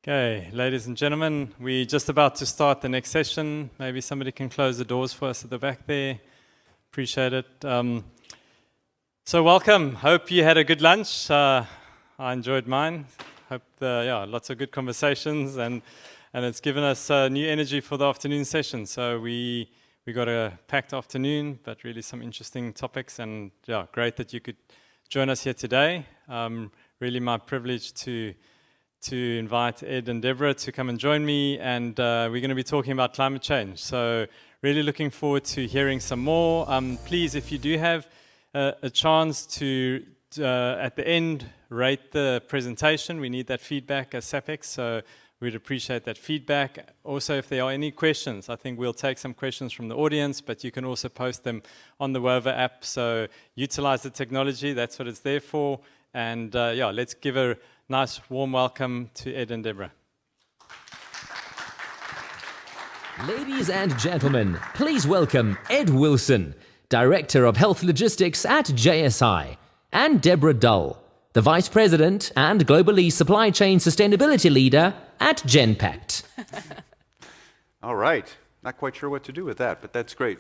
Okay, ladies and gentlemen, we're just about to start the next session. Maybe somebody can close the doors for us at the back there. Appreciate it. So welcome. Hope you had a good lunch. I enjoyed mine. Hope lots of good conversations, and it's given us new energy for the afternoon session. So we got a packed afternoon, but really some interesting topics, and great that you could join us here today. Really my privilege to invite Ed and Deborah to come and join me, and we're going to be talking about climate change. So really looking forward to hearing some more. Please, if you do have a chance to, at the end, rate the presentation. We need that feedback as SAPICS, so we'd appreciate that feedback. Also, if there are any questions, I think we'll take some questions from the audience, but you can also post them on the Wova app. So utilize the technology, that's what it's there for. And let's give a nice warm welcome to Ed and Deborah. Ladies and gentlemen, please welcome Ed Wilson, Director of Health Logistics at JSI, and Deborah Dull, the Vice President and Globally Supply Chain Sustainability Leader at Genpact. All right. Not quite sure what to do with that, but that's great.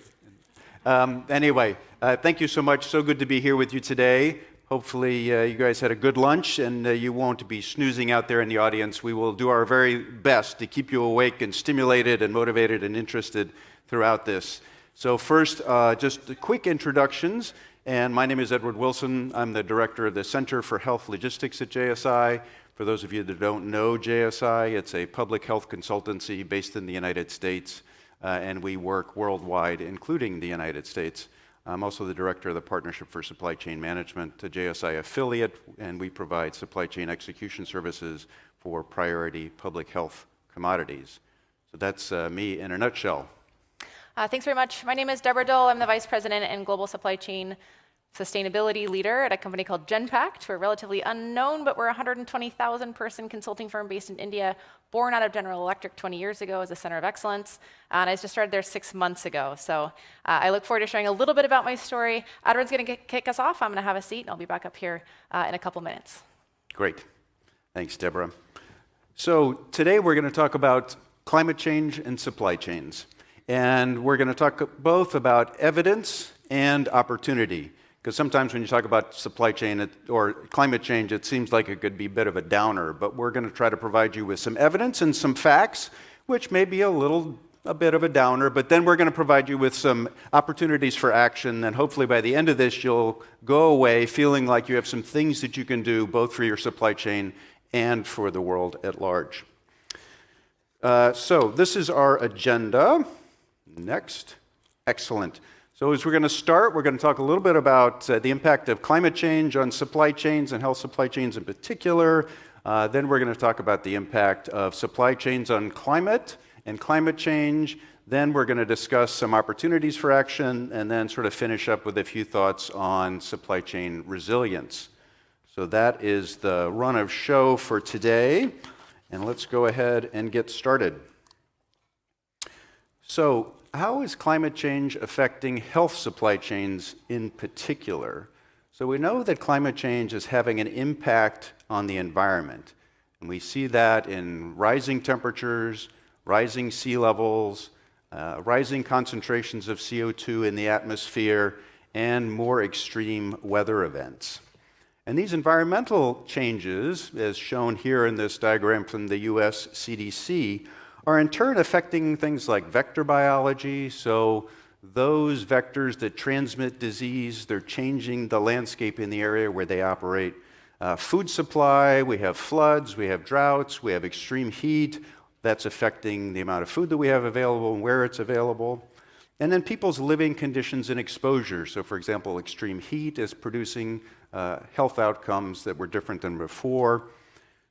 Anyway, thank you so much. So good to be here with you today. Hopefully you guys had a good lunch and you won't be snoozing out there in the audience. We will do our very best to keep you awake and stimulated and motivated and interested throughout this. So first, just quick introductions. And my name is Edward Wilson. I'm the director of the Center for Health Logistics at JSI. For those of you that don't know JSI, it's a public health consultancy based in the United States, and we work worldwide, including the United States. I'm also the director of the Partnership for Supply Chain Management, a JSI affiliate, and we provide supply chain execution services for priority public health commodities. So that's me in a nutshell. Thanks very much. My name is Deborah Dull. I'm the Vice President and Global Supply Chain Sustainability Leader at a company called Genpact. We're relatively unknown, but we're a 120,000 person consulting firm based in India, born out of General Electric 20 years ago as a center of excellence. And I just started there 6 months ago. So I look forward to sharing a little bit about my story. Adrian's going to kick us off. I'm going to have a seat, and I'll be back up here in a couple minutes. Great. Thanks, Deborah. So today we're going to talk about climate change and supply chains. And we're going to talk both about evidence and opportunity. Because sometimes when you talk about supply chain or climate change, it seems like it could be a bit of a downer. But we're going to try to provide you with some evidence and some facts, which may be a bit of a downer. But then we're going to provide you with some opportunities for action. And hopefully by the end of this, you'll go away feeling like you have some things that you can do both for your supply chain and for the world at large. So this is our agenda. Next. Excellent. So as we're going to start, we're going to talk a little bit about the impact of climate change on supply chains and health supply chains in particular. Then we're going to talk about the impact of supply chains on climate and climate change. Then we're going to discuss some opportunities for action, and then sort of finish up with a few thoughts on supply chain resilience. So that is the run of show for today. And let's go ahead and get started. So how is climate change affecting health supply chains in particular? So we know that climate change is having an impact on the environment. And we see that in rising temperatures, rising sea levels, rising concentrations of CO2 in the atmosphere, and more extreme weather events. And these environmental changes, as shown here in this diagram from the US CDC, are in turn affecting things like vector biology. So those vectors that transmit disease, they're changing the landscape in the area where they operate. Food supply, we have floods, we have droughts, we have extreme heat. That's affecting the amount of food that we have available and where it's available. And then people's living conditions and exposure. So for example, extreme heat is producing health outcomes that were different than before.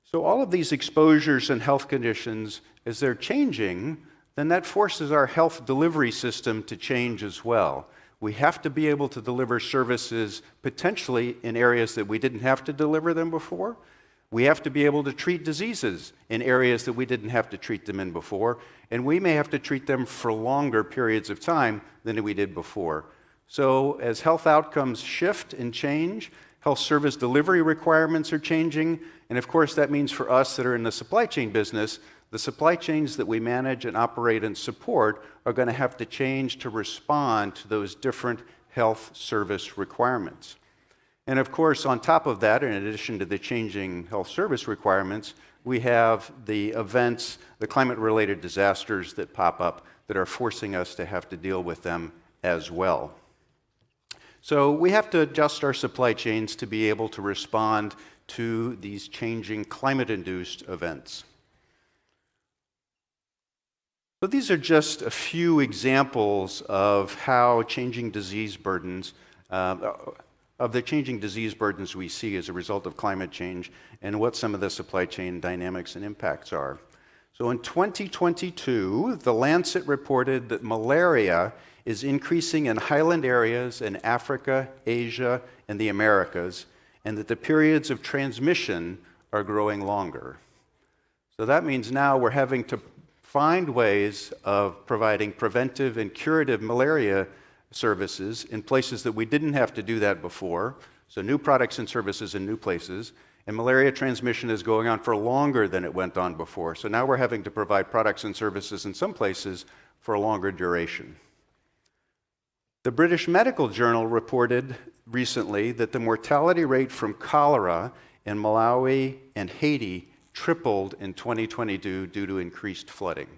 So all of these exposures and health conditions, as they're changing, then that forces our health delivery system to change as well. We have to be able to deliver services potentially in areas that we didn't have to deliver them before. We have to be able to treat diseases in areas that we didn't have to treat them in before. And we may have to treat them for longer periods of time than we did before. So as health outcomes shift and change, Health service delivery requirements are changing, and of course that means for us that are in the supply chain business, the supply chains that we manage and operate and support are going to have to change to respond to those different health service requirements. And of course, on top of that, in addition to the changing health service requirements, we have the events, the climate-related disasters that pop up that are forcing us to have to deal with them as well. So we have to adjust our supply chains to be able to respond to these changing climate-induced events. So these are just a few examples of how changing disease burdens, of the changing disease burdens we see as a result of climate change and what some of the supply chain dynamics and impacts are. So in 2022, The Lancet reported that malaria is increasing in highland areas in Africa, Asia, and the Americas, and that the periods of transmission are growing longer. So that means now we're having to find ways of providing preventive and curative malaria services in places that we didn't have to do that before, so new products and services in new places, and malaria transmission is going on for longer than it went on before. So now we're having to provide products and services in some places for a longer duration. The British Medical Journal reported recently that the mortality rate from cholera in Malawi and Haiti tripled in 2022 due to increased flooding.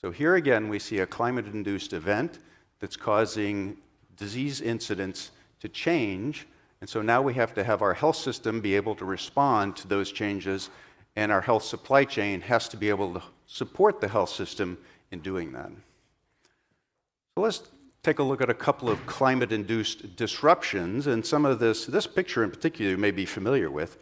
So here again, we see a climate-induced event that's causing disease incidence to change, and so now we have to have our health system be able to respond to those changes, and our health supply chain has to be able to support the health system in doing that. So let's take a look at a couple of climate-induced disruptions, and some of this picture in particular you may be familiar with.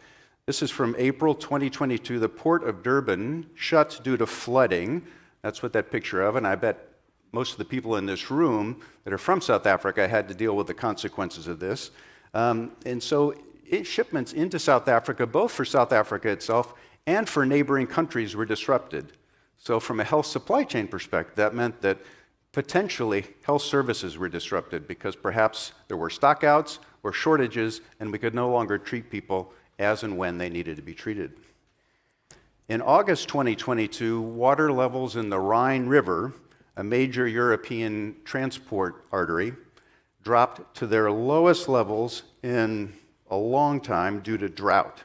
This is from April 2022. The port of Durban shut due to flooding. That's what that picture of, and I bet most of the people in this room that are from South Africa had to deal with the consequences of this. And so shipments into South Africa, both for South Africa itself and for neighboring countries, were disrupted. So from a health supply chain perspective, that meant that potentially health services were disrupted because perhaps there were stockouts or shortages and we could no longer treat people as and when they needed to be treated. In August 2022, water levels in the Rhine River, a major European transport artery, dropped to their lowest levels in a long time due to drought.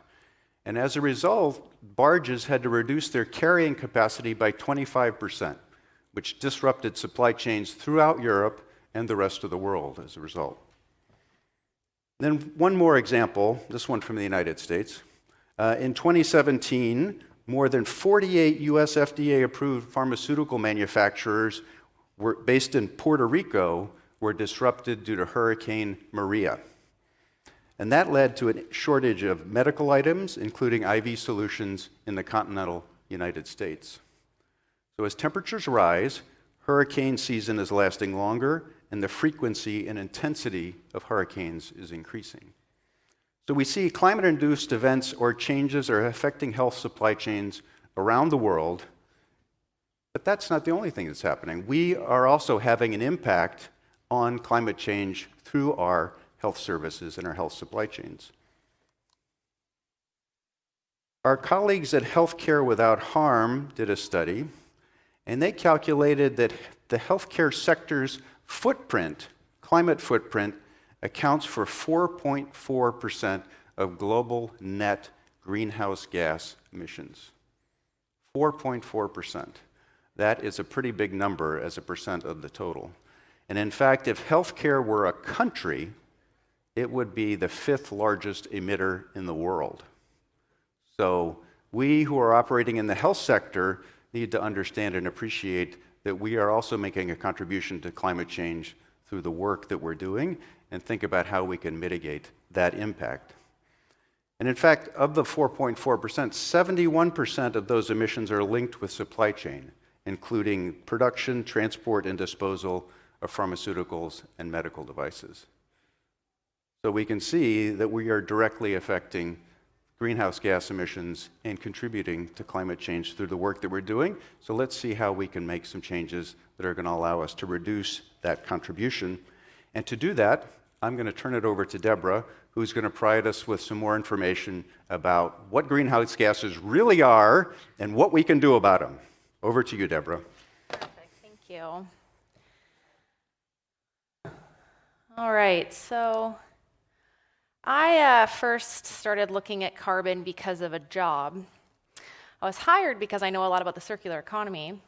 And as a result, barges had to reduce their carrying capacity by 25%, which disrupted supply chains throughout Europe and the rest of the world as a result. Then one more example, this one from the United States. In 2017, more than 48 US FDA-approved pharmaceutical manufacturers based in Puerto Rico were disrupted due to Hurricane Maria. And that led to a shortage of medical items, including IV solutions, in the continental United States. So as temperatures rise, hurricane season is lasting longer, and the frequency and intensity of hurricanes is increasing. So we see climate-induced events or changes are affecting health supply chains around the world, but that's not the only thing that's happening. We are also having an impact on climate change through our health services and our health supply chains. Our colleagues at Healthcare Without Harm did a study, and they calculated that the healthcare sector's footprint, climate footprint, accounts for 4.4% of global net greenhouse gas emissions. 4.4%. That is a pretty big number as a percent of the total. And in fact, if healthcare were a country, it would be the 5th largest emitter in the world. So we who are operating in the health sector need to understand and appreciate that we are also making a contribution to climate change through the work that we're doing, and think about how we can mitigate that impact. And in fact, of the 4.4%, 71% of those emissions are linked with supply chain, including production, transport, and disposal of pharmaceuticals and medical devices. So we can see that we are directly affecting greenhouse gas emissions and contributing to climate change through the work that we're doing. So let's see how we can make some changes that are going to allow us to reduce that contribution. And to do that, I'm going to turn it over to Deborah, who's going to provide us with some more information about what greenhouse gases really are and what we can do about them. Over to you, Deborah. Perfect, thank you. All right, so I first started looking at carbon because of a job. I was hired because I know a lot about the circular economy,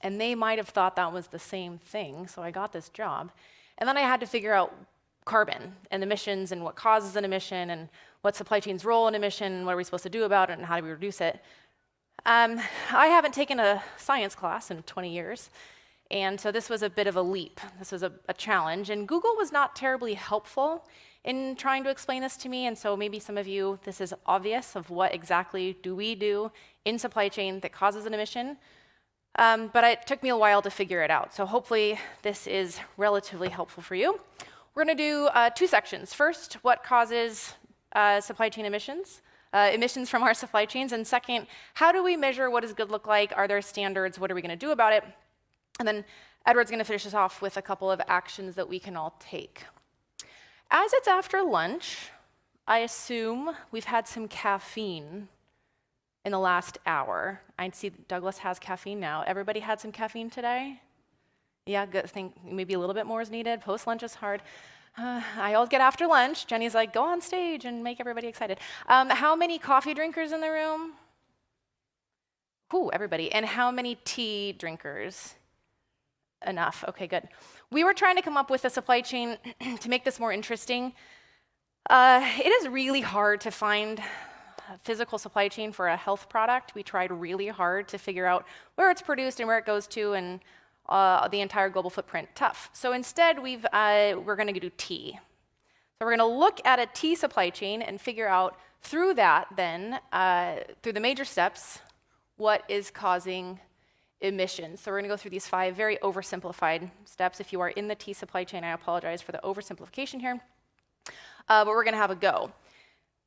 and they might have thought that was the same thing, so I got this job. And then I had to figure out carbon and emissions and what causes an emission and what supply chain's role in emission and what are we supposed to do about it and how do we reduce it. I haven't taken a science class in 20 years, and so this was a bit of a leap. This was a challenge, and Google was not terribly helpful in trying to explain this to me, and so maybe some of you, this is obvious of what exactly do we do in supply chain that causes an emission, but it took me a while to figure it out, so hopefully this is relatively helpful for you. We're going to do 2 sections. First, what causes supply chain emissions, emissions from our supply chains, and second, how do we measure what does good look like? Are there standards? What are we going to do about it? And then Edward's going to finish us off with a couple of actions that we can all take. As it's after lunch, I assume we've had some caffeine in the last hour. I see Douglas has caffeine now. Everybody had some caffeine today? Yeah, good. I think maybe a little bit more is needed. Post-lunch is hard. I always get after lunch. Jenny's like, go on stage and make everybody excited. How many coffee drinkers in the room? Ooh, everybody. And how many tea drinkers? Enough. Okay, good. We were trying to come up with a supply chain to make this more interesting. It is really hard to find a physical supply chain for a health product. We tried really hard to figure out where it's produced and where it goes to, and the entire global footprint. Tough. So instead, we're going to do tea. So we're going to look at a tea supply chain and figure out through that then, through the major steps, what is causing emissions. So we're going to go through these 5 very oversimplified steps. If you are in the tea supply chain, I apologize for the oversimplification here, but we're going to have a go.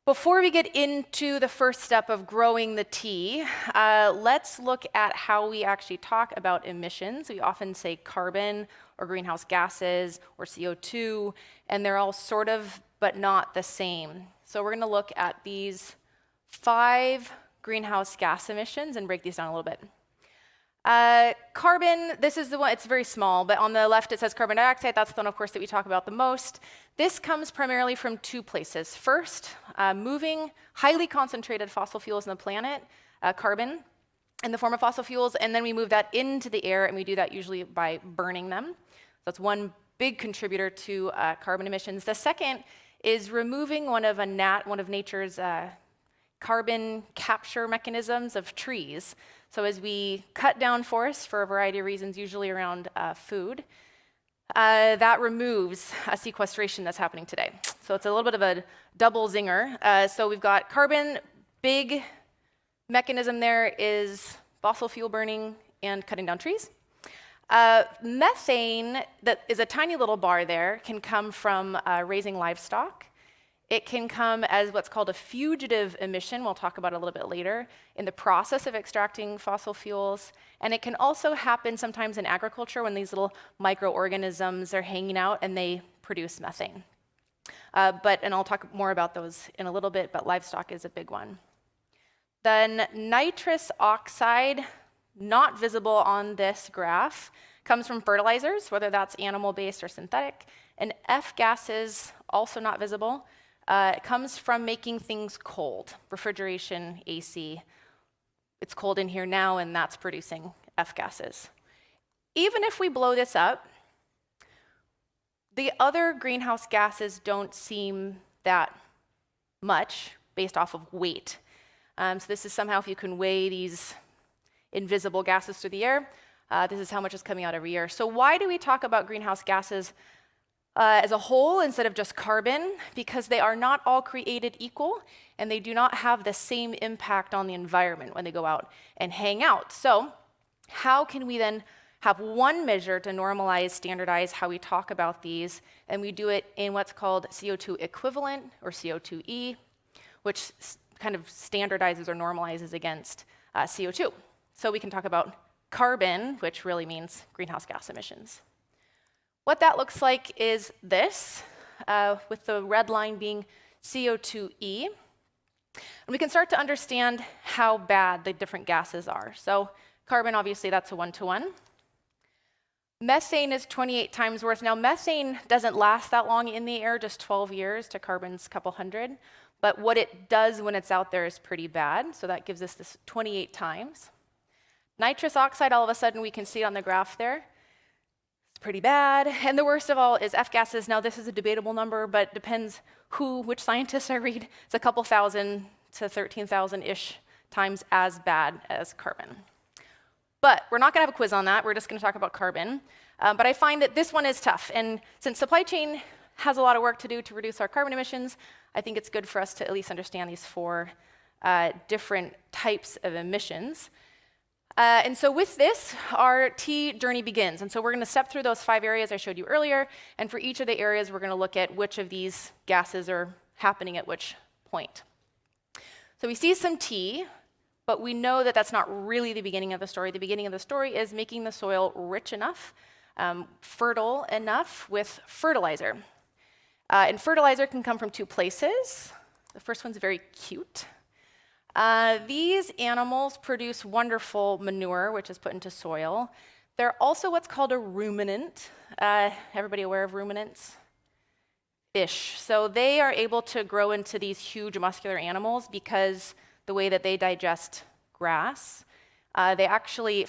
Before we get into the first step of growing the tea, let's look at how we actually talk about emissions. We often say carbon or greenhouse gases or CO2, and they're all sort of, but not the same. So we're going to look at these 5 greenhouse gas emissions and break these down a little bit. Carbon, this is the one, it's very small, but on the left it says carbon dioxide. That's the one, of course, that we talk about the most. This comes primarily from 2 places. First, moving highly concentrated fossil fuels on the planet, carbon, in the form of fossil fuels, and then we move that into the air, and we do that usually by burning them. So that's one big contributor to carbon emissions. The second is removing one of nature's carbon capture mechanisms of trees. So as we cut down forests for a variety of reasons, usually around food, that removes a sequestration that's happening today. So it's a little bit of a double zinger. So we've got carbon, big mechanism there is fossil fuel burning and cutting down trees. Methane, that is a tiny little bar there, can come from raising livestock. It can come as what's called a fugitive emission, we'll talk about a little bit later, in the process of extracting fossil fuels. And it can also happen sometimes in agriculture when these little microorganisms are hanging out and they produce methane. And I'll talk more about those in a little bit, but livestock is a big one. Then nitrous oxide, not visible on this graph, comes from fertilizers, whether that's animal-based or synthetic. And F gases, also not visible. It comes from making things cold, refrigeration, AC. It's cold in here now, and that's producing F gases. Even if we blow this up, the other greenhouse gases don't seem that much based off of weight. So this is somehow if you can weigh these invisible gases through the air, this is how much is coming out every year. So why do we talk about greenhouse gases as a whole instead of just carbon? Because they are not all created equal, and they do not have the same impact on the environment when they go out and hang out. So how can we then have one measure to normalize, standardize how we talk about these, and we do it in what's called CO2 equivalent, or CO2e, which kind of standardizes or normalizes against CO2. So we can talk about carbon, which really means greenhouse gas emissions. What that looks like is this. with the red line being CO2e. And we can start to understand how bad the different gases are. So carbon, obviously, that's a 1-to-1. Methane is 28 times worse. Now, methane doesn't last that long in the air, just 12 years to carbon's couple hundred. But what it does when it's out there is pretty bad. So that gives us this 28 times. Nitrous oxide, all of a sudden, we can see it on the graph there. It's pretty bad. And the worst of all is F gases. Now, this is a debatable number, but depends which scientists I read. It's a couple thousand to 13,000-ish times as bad as carbon. But we're not going to have a quiz on that. We're just going to talk about carbon. But I find that this one is tough. And since supply chain has a lot of work to do to reduce our carbon emissions, I think it's good for us to at least understand these 4 different types of emissions. And so with this, our T journey begins. And so we're going to step through those 5 areas I showed you earlier. And for each of the areas, we're going to look at which of these gases are happening at which point. So we see some T. But we know that that's not really the beginning of the story. The beginning of the story is making the soil rich enough, fertile enough with fertilizer. And fertilizer can come from 2 places. The first one's very cute. These animals produce wonderful manure, which is put into soil. They're also what's called a ruminant. Everybody aware of ruminants? Ish. So they are able to grow into these huge muscular animals because the way that they digest grass. They actually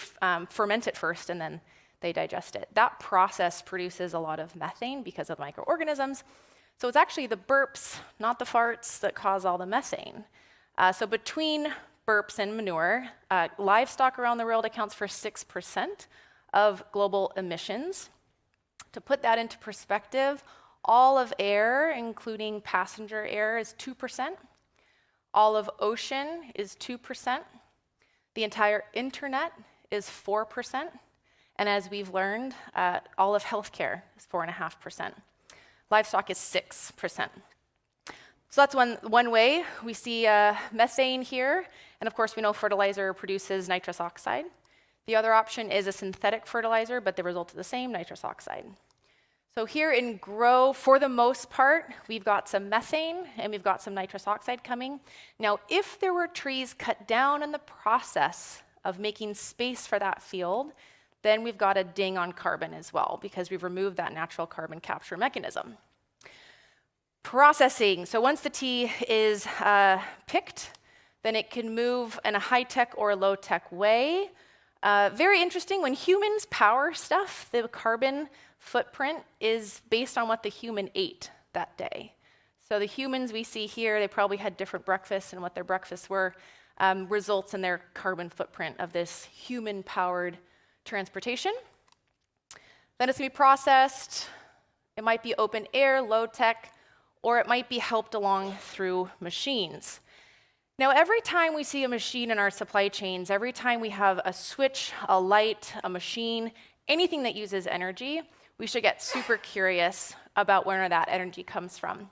ferment it first and then they digest it. That process produces a lot of methane because of microorganisms. So it's actually the burps, not the farts, that cause all the methane. So between burps and manure, livestock around the world accounts for 6% of global emissions. To put that into perspective, all of air, including passenger air, is 2%. All of ocean is 2%. The entire internet is 4%. And as we've learned, all of healthcare is 4.5%. Livestock is 6%. So that's one way. We see methane here. And of course, we know fertilizer produces nitrous oxide. The other option is a synthetic fertilizer, but the result is the same, nitrous oxide. So here in grow, for the most part, we've got some methane and we've got some nitrous oxide coming. Now, if there were trees cut down in the process of making space for that field, then we've got a ding on carbon as well because we've removed that natural carbon capture mechanism. Processing. So once the T is picked, then it can move in a high-tech or a low-tech way. Very interesting, when humans power stuff, the carbon footprint is based on what the human ate that day. So the humans we see here, they probably had different breakfasts, and what their breakfasts were results in their carbon footprint of this human-powered transportation. Then it's going to be processed. It might be open air, low tech, or it might be helped along through machines. Now, every time we see a machine in our supply chains, every time we have a switch, a light, a machine, anything that uses energy, we should get super curious about where that energy comes from.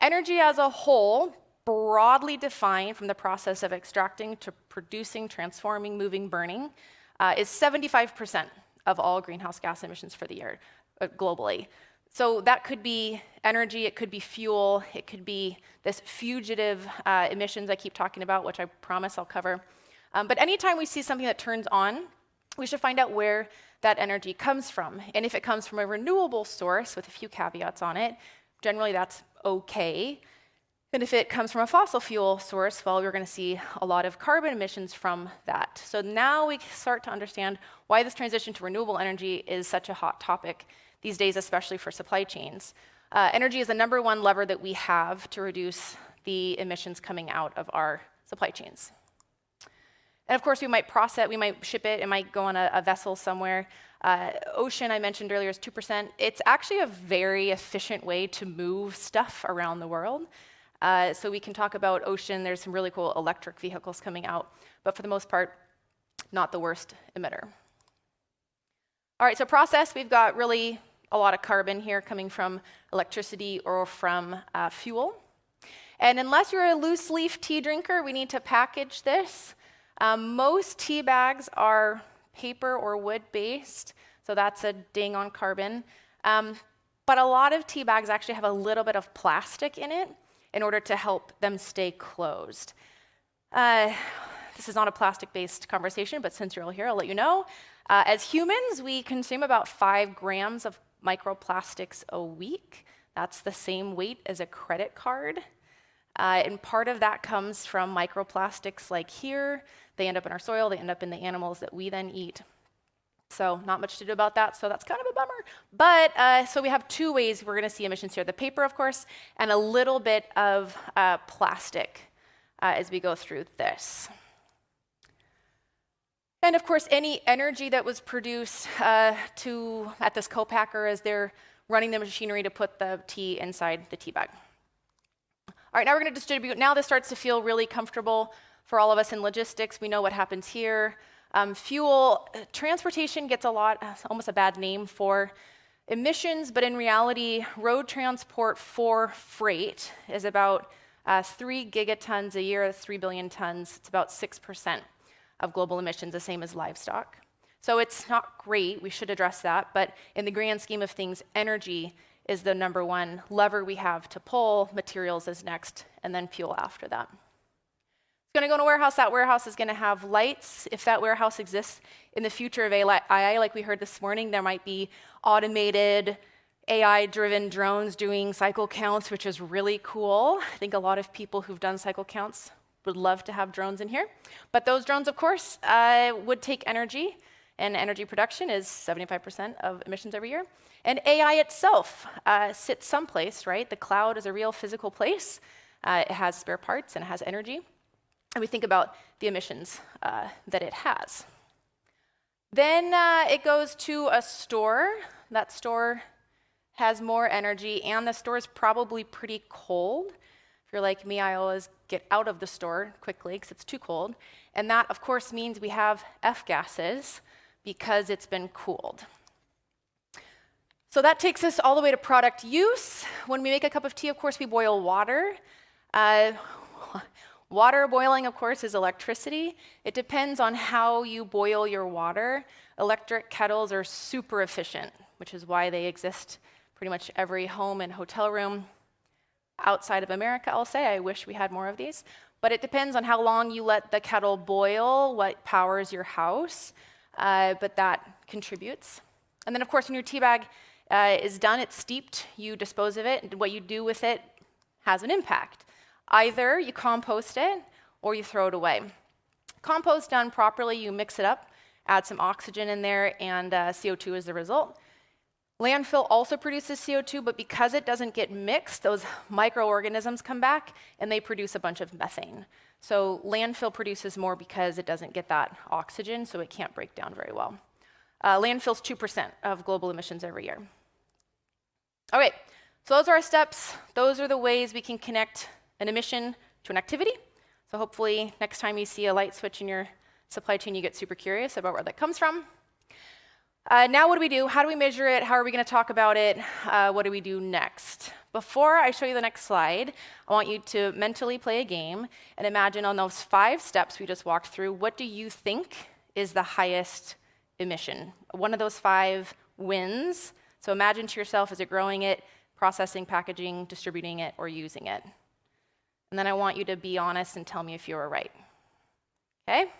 Energy as a whole, broadly defined from the process of extracting to producing, transforming, moving, burning, is 75% of all greenhouse gas emissions for the year globally. So that could be energy, it could be fuel, it could be this fugitive emissions I keep talking about, which I promise I'll cover. But anytime we see something that turns on, we should find out where that energy comes from. And if it comes from a renewable source, with a few caveats on it, generally that's okay. And if it comes from a fossil fuel source, well, we're going to see a lot of carbon emissions from that. So now we start to understand why this transition to renewable energy is such a hot topic these days, especially for supply chains. Energy is the #1 lever that we have to reduce the emissions coming out of our supply chains. And of course, we might process, we might ship it, it might go on a vessel somewhere. Ocean, I mentioned earlier, is 2%. It's actually a very efficient way to move stuff around the world. So we can talk about ocean. There's some really cool electric vehicles coming out, but for the most part, not the worst emitter. All right, so process, we've got really a lot of carbon here coming from electricity or from fuel. And unless you're a loose leaf tea drinker, we need to package this. Most tea bags are paper or wood based, so that's a ding on carbon. But a lot of tea bags actually have a little bit of plastic in it in order to help them stay closed. This is not a plastic-based conversation, but since you're all here, I'll let you know. As humans, we consume about 5 grams of microplastics a week. That's the same weight as a credit card. And part of that comes from microplastics like here. They end up in our soil, they end up in the animals that we then eat. So not much to do about that, so that's kind of a bummer. But so we have 2 ways we're gonna see emissions here. The paper, of course, and a little bit of plastic as we go through this. And of course, any energy that was produced at this co-packer as they're running the machinery to put the tea inside the tea bag. All right, now we're going to distribute. Now this starts to feel really comfortable for all of us in logistics. We know what happens here. Fuel, transportation gets almost a bad name for emissions, but in reality, road transport for freight is about 3 gigatons a year, 3 billion tons. It's about 6% of global emissions, the same as livestock. So it's not great, we should address that, but in the grand scheme of things, energy is the #1 lever we have to pull, materials is next, and then fuel after that. It's gonna go in a warehouse, that warehouse is gonna have lights. If that warehouse exists in the future of AI, like we heard this morning, there might be automated, AI-driven drones doing cycle counts, which is really cool. I think a lot of people who've done cycle counts would love to have drones in here. But those drones, of course, would take energy, and energy production is 75% of emissions every year. And AI itself sits someplace, right? The cloud is a real physical place. It has spare parts and it has energy. And we think about the emissions that it has. Then it goes to a store. That store has more energy, and the store is probably pretty cold. If you're like me, I always get out of the store quickly because it's too cold. And that, of course, means we have F-gases because it's been cooled. So that takes us all the way to product use. When we make a cup of tea, of course, we boil water. Water boiling, of course, is electricity. It depends on how you boil your water. Electric kettles are super efficient, which is why they exist pretty much every home and hotel room outside of America, I'll say. I wish we had more of these. But it depends on how long you let the kettle boil, what powers your house, but that contributes. And then, of course, when your tea bag is done, it's steeped, you dispose of it, and what you do with it has an impact. Either you compost it or you throw it away. Compost done properly, you mix it up, add some oxygen in there, and CO2 is the result. Landfill also produces CO2, but because it doesn't get mixed, those microorganisms come back and they produce a bunch of methane. So landfill produces more because it doesn't get that oxygen, so it can't break down very well. Landfill's 2% of global emissions every year. All right, so those are our steps. Those are the ways we can connect an emission to an activity. So hopefully next time you see a light switch in your supply chain, you get super curious about where that comes from. Now what do we do? How do we measure it? How are we going to talk about it? What do we do next? Before I show you the next slide, I want you to mentally play a game and imagine on those 5 steps we just walked through, what do you think is the highest emission? One of those 5 wins. So imagine to yourself, is it growing it, processing, packaging, distributing it, or using it? And then I want you to be honest and tell me if you were right. Okay?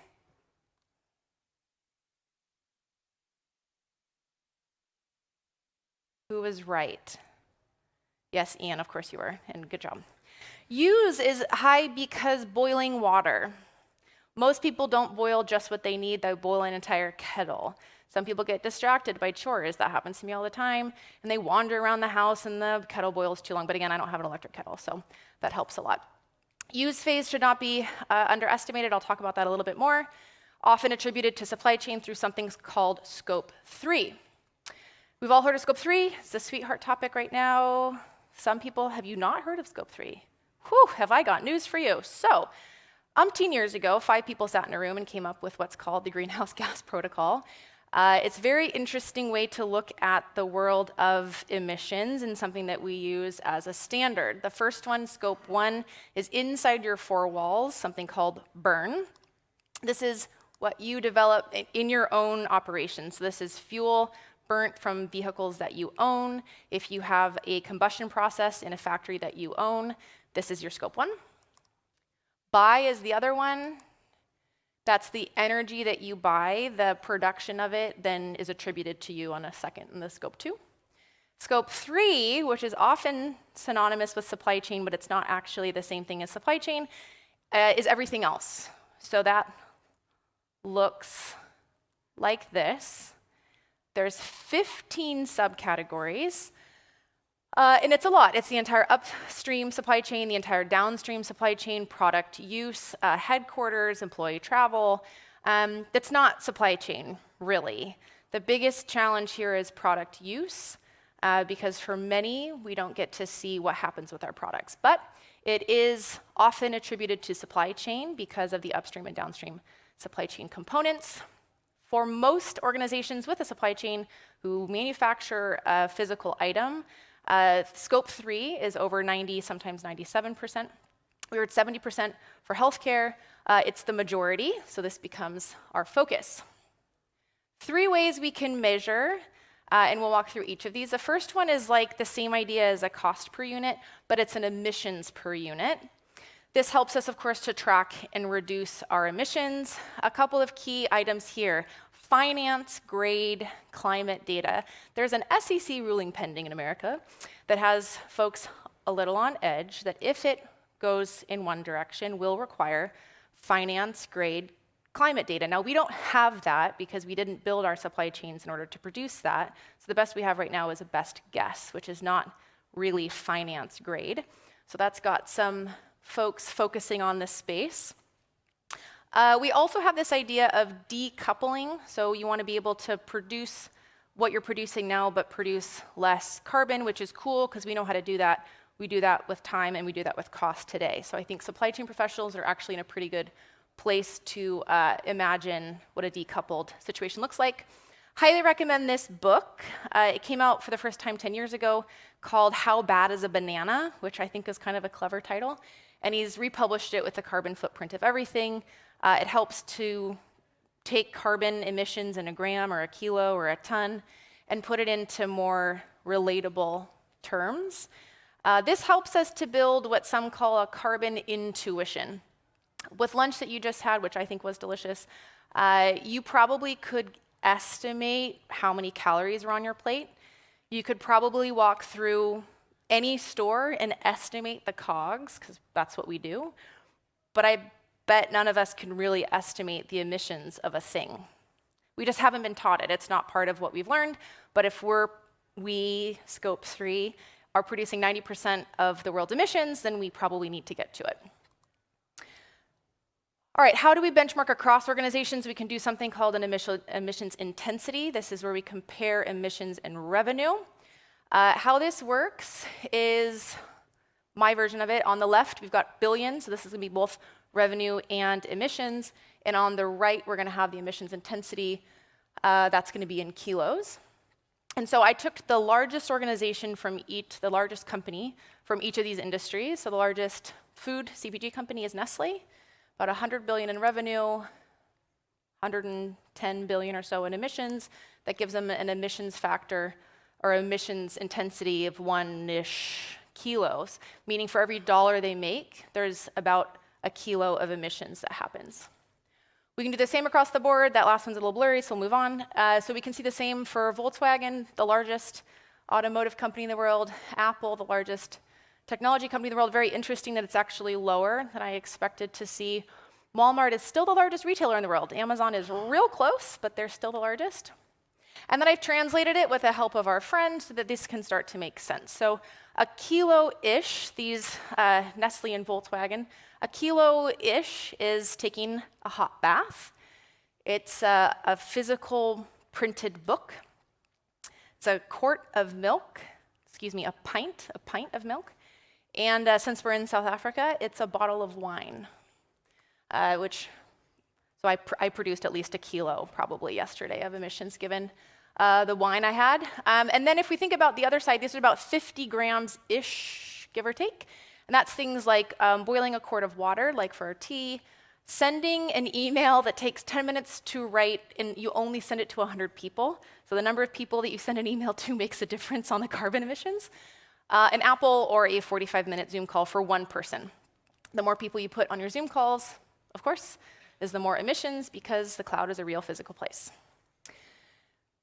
Who was right? Yes, Ian, of course you were, and good job. Use is high because boiling water. Most people don't boil just what they need, they boil an entire kettle. Some people get distracted by chores. That happens to me all the time. And they wander around the house and the kettle boils too long. But again, I don't have an electric kettle, so that helps a lot. Use phase should not be underestimated. I'll talk about that a little bit more. Often attributed to supply chain through something called Scope 3. We've all heard of Scope 3. It's a sweetheart topic right now. Some people, have you not heard of Scope 3? Whew, have I got news for you. So, umpteen years ago, 5 people sat in a room and came up with what's called the Greenhouse Gas Protocol. It's a very interesting way to look at the world of emissions and something that we use as a standard. The first one, Scope 1, is inside your 4 walls, something called burn. This is what you develop in your own operations. This is fuel, burnt from vehicles that you own, if you have a combustion process in a factory that you own, this is your scope 1. Buy is the other one. That's the energy that you buy. The production of it then is attributed to you on a second in the scope 2. Scope 3, which is often synonymous with supply chain, but it's not actually the same thing as supply chain, is everything else. So that looks like this. There's 15 subcategories, and it's a lot. It's the entire upstream supply chain, the entire downstream supply chain, product use, headquarters, employee travel. That's not supply chain, really. The biggest challenge here is product use, because for many, we don't get to see what happens with our products. But it is often attributed to supply chain because of the upstream and downstream supply chain components. For most organizations with a supply chain who manufacture a physical item, scope 3 is over 90, sometimes 97%. We were at 70% for healthcare. It's the majority, so this becomes our focus. 3 ways we can measure, and we'll walk through each of these. The first one is like the same idea as a cost per unit, but it's an emissions per unit. This helps us, of course, to track and reduce our emissions. A couple of key items here. Finance grade climate data. There's an SEC ruling pending in America that has folks a little on edge that if it goes in one direction, will require finance grade climate data. Now, we don't have that because we didn't build our supply chains in order to produce that. So the best we have right now is a best guess, which is not really finance grade. So that's got some folks focusing on this space. We also have this idea of decoupling. So you want to be able to produce what you're producing now, but produce less carbon, which is cool because we know how to do that. We do that with time and we do that with cost today. So I think supply chain professionals are actually in a pretty good place to imagine what a decoupled situation looks like. Highly recommend this book. It came out for the first time 10 years ago called How Bad is a Banana, which I think is kind of a clever title. And he's republished it with the carbon footprint of everything. It helps to take carbon emissions in a gram or a kilo or a ton and put it into more relatable terms. This helps us to build what some call a carbon intuition. With lunch that you just had, which I think was delicious, you probably could estimate how many calories are on your plate. You could probably walk through any store and estimate the COGS, because that's what we do. But I bet none of us can really estimate the emissions of a thing. We just haven't been taught it. It's not part of what we've learned. But if we, scope 3, are producing 90% of the world's emissions, then we probably need to get to it. All right, how do we benchmark across organizations? We can do something called an emissions intensity. This is where we compare emissions and revenue. How this works is my version of it. On the left, we've got billions, so this is going to be both revenue and emissions. And on the right, we're going to have the emissions intensity. That's going to be in kilos. And so I took the largest organization from the largest company from each of these industries. So the largest food CPG company is Nestle, about 100 billion in revenue, 110 billion or so in emissions. That gives them an emissions factor or emissions intensity of 1-ish kilos, meaning for every $1 they make, there's about a kilo of emissions that happens. We can do the same across the board. That last one's a little blurry, so we'll move on. So we can see the same for Volkswagen, the largest automotive company in the world, Apple, the largest technology company in the world. Very interesting that it's actually lower than I expected to see. Walmart is still the largest retailer in the world. Amazon is real close, but they're still the largest. And then I've translated it with the help of our friend so that this can start to make sense. So a kilo-ish, these Nestle and Volkswagen, a kilo-ish is taking a hot bath. It's a physical printed book. It's a quart of milk, a pint of milk. And since we're in South Africa, it's a bottle of wine, so I produced at least a kilo probably yesterday of emissions given the wine I had. And then if we think about the other side, these are about 50 grams-ish, give or take. And that's things like boiling a quart of water, like for tea, Sending an email that takes 10 minutes to write and you only send it to 100 people, so the number of people that you send an email to makes a difference on the carbon emissions, an Apple or a 45-minute Zoom call for one person. The more people you put on your Zoom calls, of course, is the more emissions because the cloud is a real physical place.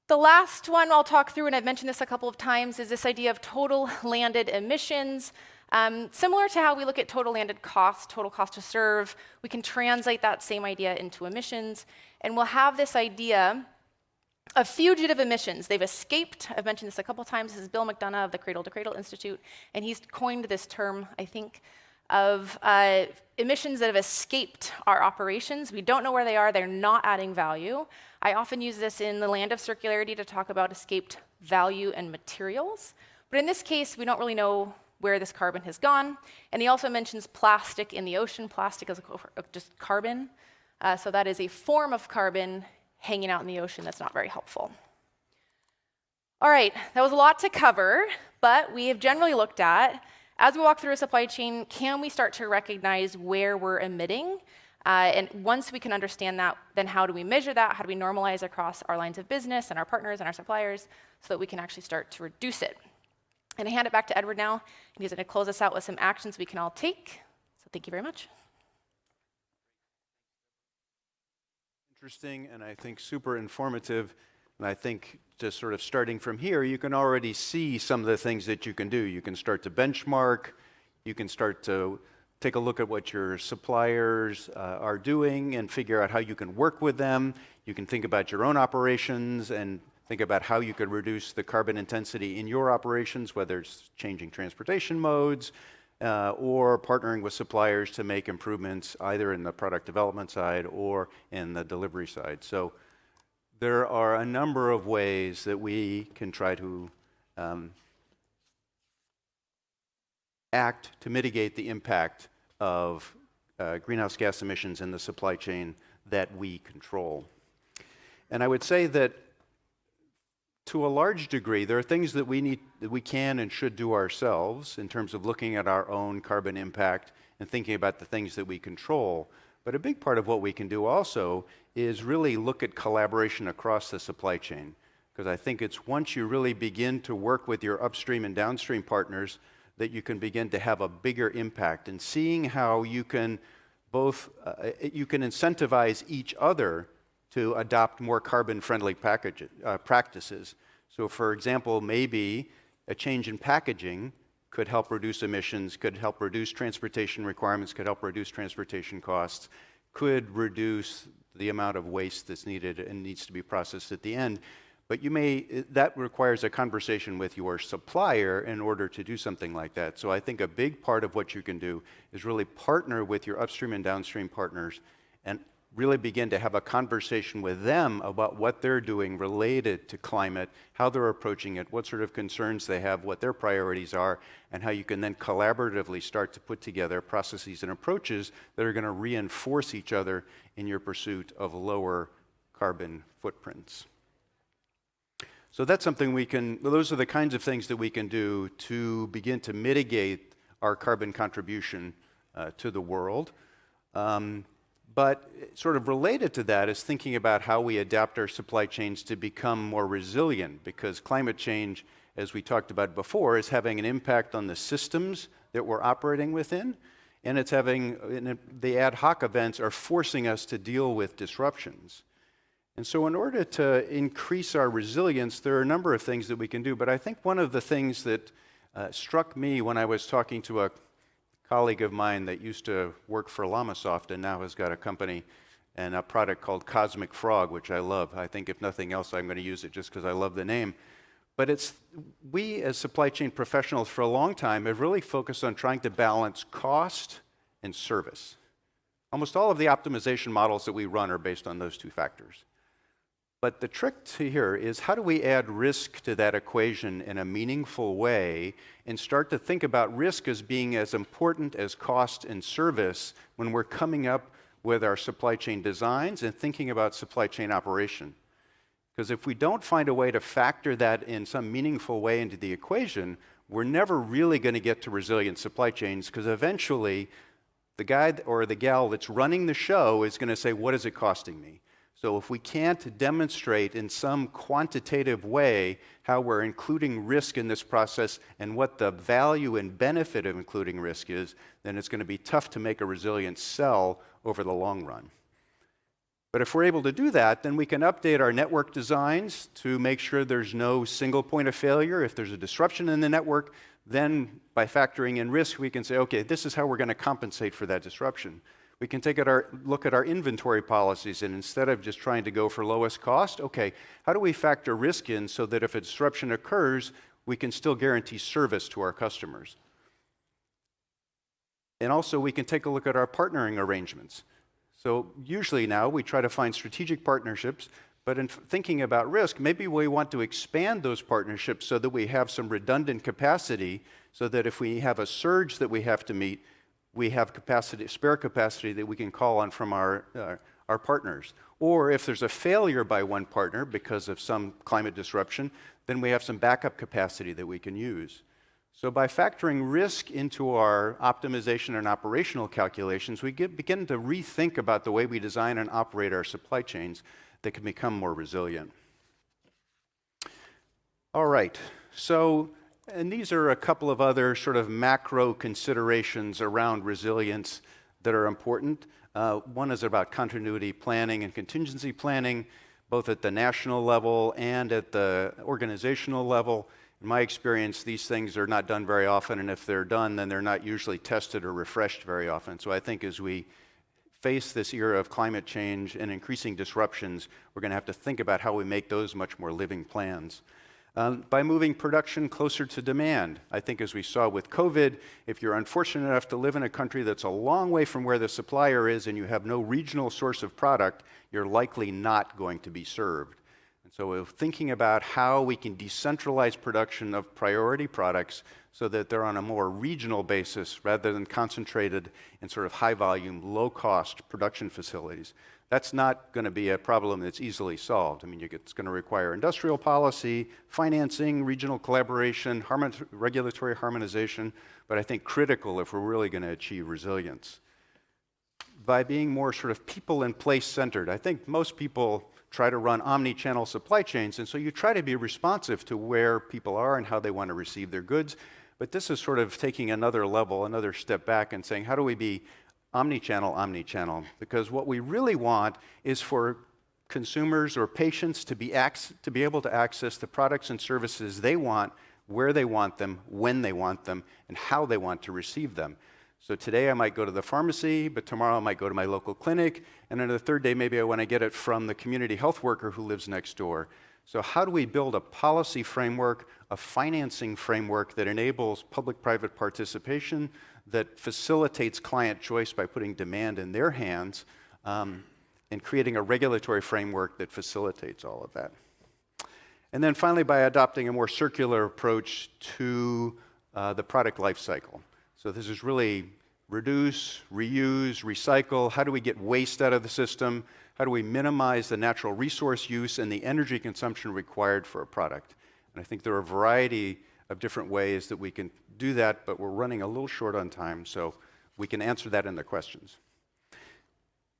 The last one I'll talk through, and I've mentioned this a couple of times, is this idea of total landed emissions. Similar to how we look at total landed cost, total cost to serve, we can translate that same idea into emissions, and we'll have this idea of fugitive emissions. They've escaped. I've mentioned this a couple times. This is Bill McDonough of the Cradle to Cradle Institute, and he's coined this term, I think, of emissions that have escaped our operations. We don't know where they are. They're not adding value. I often use this in the land of circularity to talk about escaped value and materials. But in this case, we don't really know where this carbon has gone. And he also mentions plastic in the ocean. Plastic is just carbon. So that is a form of carbon hanging out in the ocean that's not very helpful. All right, that was a lot to cover, but we have generally looked at, as we walk through a supply chain, can we start to recognize where we're emitting? And once we can understand that, then how do we measure that? How do we normalize across our lines of business and our partners and our suppliers so that we can actually start to reduce it? And I hand it back to Edward now, and he's going to close us out with some actions we can all take. So thank you very much. Interesting, and I think super informative. And I think just sort of starting from here, you can already see some of the things that you can do. You can start to benchmark. You can start to take a look at what your suppliers are doing and figure out how you can work with them. You can think about your own operations and think about how you could reduce the carbon intensity in your operations, whether it's changing transportation modes or partnering with suppliers to make improvements either in the product development side or in the delivery side. So there are a number of ways that we can try to act to mitigate the impact of greenhouse gas emissions in the supply chain that we control. And I would say that to a large degree, there are things that we can and should do ourselves in terms of looking at our own carbon impact and thinking about the things that we control. But a big part of what we can do also is really look at collaboration across the supply chain. Because I think it's once you really begin to work with your upstream and downstream partners that you can begin to have a bigger impact. And seeing how you can both, you can incentivize each other to adopt more carbon-friendly practices. So for example, maybe a change in packaging could help reduce emissions, could help reduce transportation requirements, could help reduce transportation costs, could reduce the amount of waste that's needed and needs to be processed at the end. But that requires a conversation with your supplier in order to do something like that. So I think a big part of what you can do is really partner with your upstream and downstream partners and really begin to have a conversation with them about what they're doing related to climate, how they're approaching it, what sort of concerns they have, what their priorities are, and how you can then collaboratively start to put together processes and approaches that are going to reinforce each other in your pursuit of lower carbon footprints. So that's something those are the kinds of things that we can do to begin to mitigate our carbon contribution to the world. But sort of related to that is thinking about how we adapt our supply chains to become more resilient, because climate change, as we talked about before, is having an impact on the systems that we're operating within, and the ad hoc events are forcing us to deal with disruptions. And so in order to increase our resilience, there are a number of things that we can do, but I think one of the things that struck me when I was talking to a colleague of mine that used to work for Lamasoft and now has got a company and a product called Cosmic Frog, which I love. I think if nothing else, I'm going to use it just because I love the name. But we as supply chain professionals for a long time have really focused on trying to balance cost and service. Almost all of the optimization models that we run are based on those two factors. But the trick here is how do we add risk to that equation in a meaningful way and start to think about risk as being as important as cost and service when we're coming up with our supply chain designs and thinking about supply chain operation. Because if we don't find a way to factor that in some meaningful way into the equation, we're never really going to get to resilient supply chains, because eventually The guy or the gal that's running the show is going to say, what is it costing me? So if we can't demonstrate in some quantitative way how we're including risk in this process and what the value and benefit of including risk is, then it's going to be tough to make a resilient sell over the long run. But if we're able to do that, then we can update our network designs to make sure there's no single point of failure. If there's a disruption in the network, then by factoring in risk, we can say, okay, this is how we're going to compensate for that disruption. We can look at our inventory policies, and instead of just trying to go for lowest cost, okay, how do we factor risk in so that if a disruption occurs, we can still guarantee service to our customers? And also, we can take a look at our partnering arrangements. So usually now, we try to find strategic partnerships, but in thinking about risk, maybe we want to expand those partnerships so that we have some redundant capacity, so that if we have a surge that we have to meet, we have capacity, spare capacity that we can call on from our partners. Or if there's a failure by one partner because of some climate disruption, then we have some backup capacity that we can use. So by factoring risk into our optimization and operational calculations, we begin to rethink about the way we design and operate our supply chains that can become more resilient. All right, so and these are a couple of other sort of macro considerations around resilience that are important. One is about continuity planning and contingency planning, both at the national level and at the organizational level. In my experience, these things are not done very often, and if they're done, then they're not usually tested or refreshed very often. So I think as we face this era of climate change and increasing disruptions, we're going to have to think about how we make those much more living plans. By moving production closer to demand. I think as we saw with COVID, if you're unfortunate enough to live in a country that's a long way from where the supplier is and you have no regional source of product, you're likely not going to be served. And so we're thinking about how we can decentralize production of priority products so that they're on a more regional basis rather than concentrated in sort of high volume, low cost production facilities. That's not going to be a problem that's easily solved. I mean, it's going to require industrial policy, financing, regional collaboration, regulatory harmonization, but I think critical if we're really going to achieve resilience. By being more sort of people and place centered, I think most people try to run omni-channel supply chains, and so you try to be responsive to where people are and how they want to receive their goods, but this is sort of taking another level, another step back and saying, how do we be omni-channel, because what we really want is for consumers or patients to be able to access the products and services they want, where they want them, when they want them, and how they want to receive them. So today I might go to the pharmacy, but tomorrow I might go to my local clinic, and then the third day maybe I want to get it from the community health worker who lives next door. So how do we build a policy framework, a financing framework that enables public-private participation, that facilitates client choice by putting demand in their hands, and creating a regulatory framework that facilitates all of that. And then finally, by adopting a more circular approach to the product life cycle. So this is really reduce, reuse, recycle. How do we get waste out of the system? How do we minimize the natural resource use and the energy consumption required for a product? And I think there are a variety of different ways that we can do that, but we're running a little short on time, so we can answer that in the questions.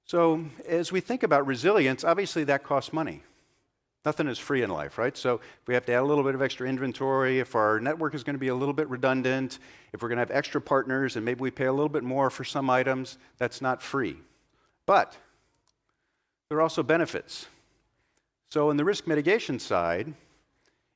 So as we think about resilience, obviously that costs money. Nothing is free in life, right? So if we have to add a little bit of extra inventory, if our network is going to be a little bit redundant, if we're going to have extra partners and maybe we pay a little bit more for some items, that's not free. But there are also benefits. So in the risk mitigation side,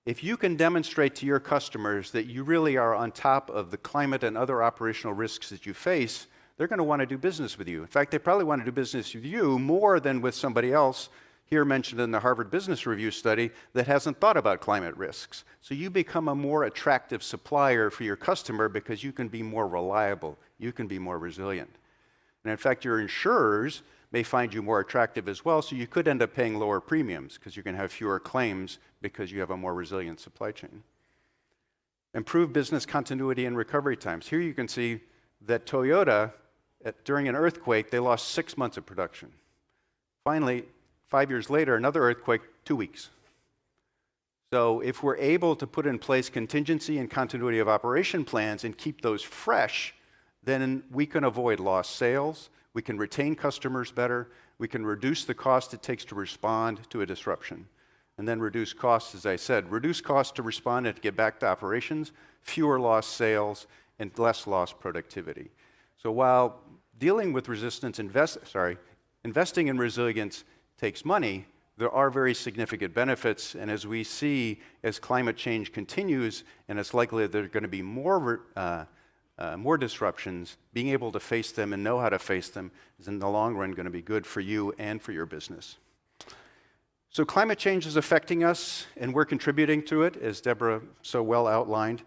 if you can demonstrate to your customers that you really are on top of the climate and other operational risks that you face, they're going to want to do business with you. In fact, they probably want to do business with you more than with somebody else, here mentioned in the Harvard Business Review study, that hasn't thought about climate risks. So you become a more attractive supplier for your customer because you can be more reliable, you can be more resilient. And in fact, your insurers may find you more attractive as well, so you could end up paying lower premiums because you're going to have fewer claims because you have a more resilient supply chain. Improve business continuity and recovery times. Here you can see that Toyota, during an earthquake, they lost 6 months of production. Finally, 5 years later, another earthquake, 2 weeks. So if we're able to put in place contingency and continuity of operation plans and keep those fresh, then we can avoid lost sales, we can retain customers better, we can reduce the cost it takes to respond to a disruption. And then reduce costs, as I said, reduce costs to respond and to get back to operations, fewer lost sales, and less lost productivity. So while dealing with resistance, investing in resilience takes money, there are very significant benefits, and as we see, as climate change continues, and it's likely that there are going to be more disruptions, being able to face them and know how to face them is in the long run going to be good for you and for your business. So climate change is affecting us, and we're contributing to it, as Deborah so well outlined.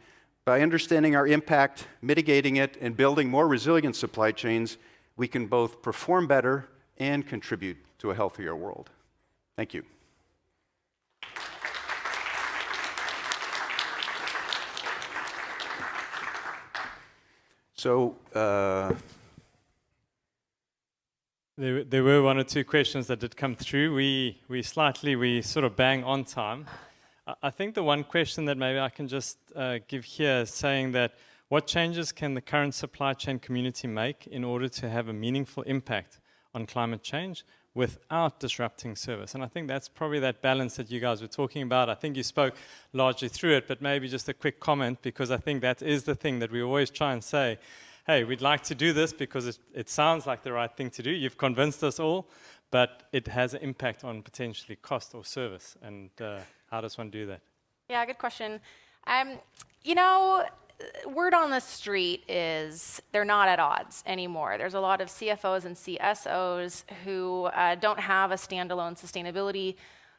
By understanding our impact, mitigating it, and building more resilient supply chains, we can both perform better and contribute to a healthier world. Thank you. So, There were one or two questions that did come through. We sort of bang on time. I think the one question that maybe I can just give here is saying that what changes can the current supply chain community make in order to have a meaningful impact on climate change without disrupting service? And I think that's probably that balance that you guys were talking about. I think you spoke largely through it, but maybe just a quick comment, because I think that is the thing that we always try and say, hey, we'd like to do this because it sounds like the right thing to do. You've convinced us all, but it has an impact on potentially cost or service. And how does one do that? Yeah, good question. You know, word on the street is they're not at odds anymore. There's a lot of CFOs and CSOs who don't have a standalone sustainability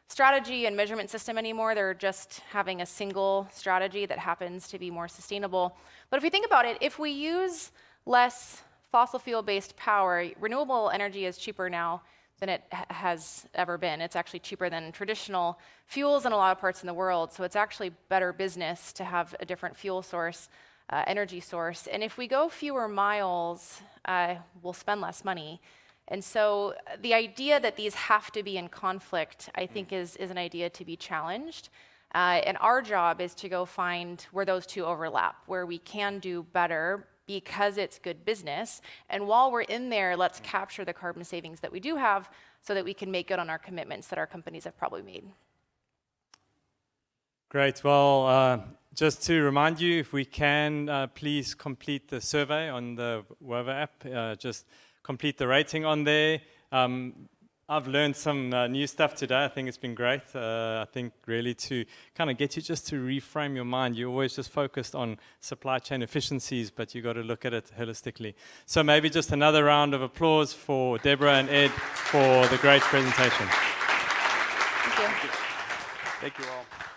strategy and measurement system anymore. They're just having a single strategy that happens to be more sustainable. But if we think about it, if we use less fossil fuel-based power, renewable energy is cheaper now than it has ever been. It's actually cheaper than traditional fuels in a lot of parts in the world, so it's actually better business to have a different fuel source, energy source. And if we go fewer miles, we'll spend less money. And so the idea that these have to be in conflict, I think, is an idea to be challenged. And our job is to go find where those two overlap, where we can do better because it's good business. And while we're in there, let's capture the carbon savings that we do have so that we can make good on our commitments that our companies have probably made. Great. Well, just to remind you, if we can, please complete the survey on the Wova app. Just complete the rating on there. I've learned some new stuff today. I think it's been great. I think really to kind of get you just to reframe your mind. You're always just focused on supply chain efficiencies, but you got to look at it holistically. So maybe just another round of applause for Deborah and Ed for the great presentation. Thank you. thank you all.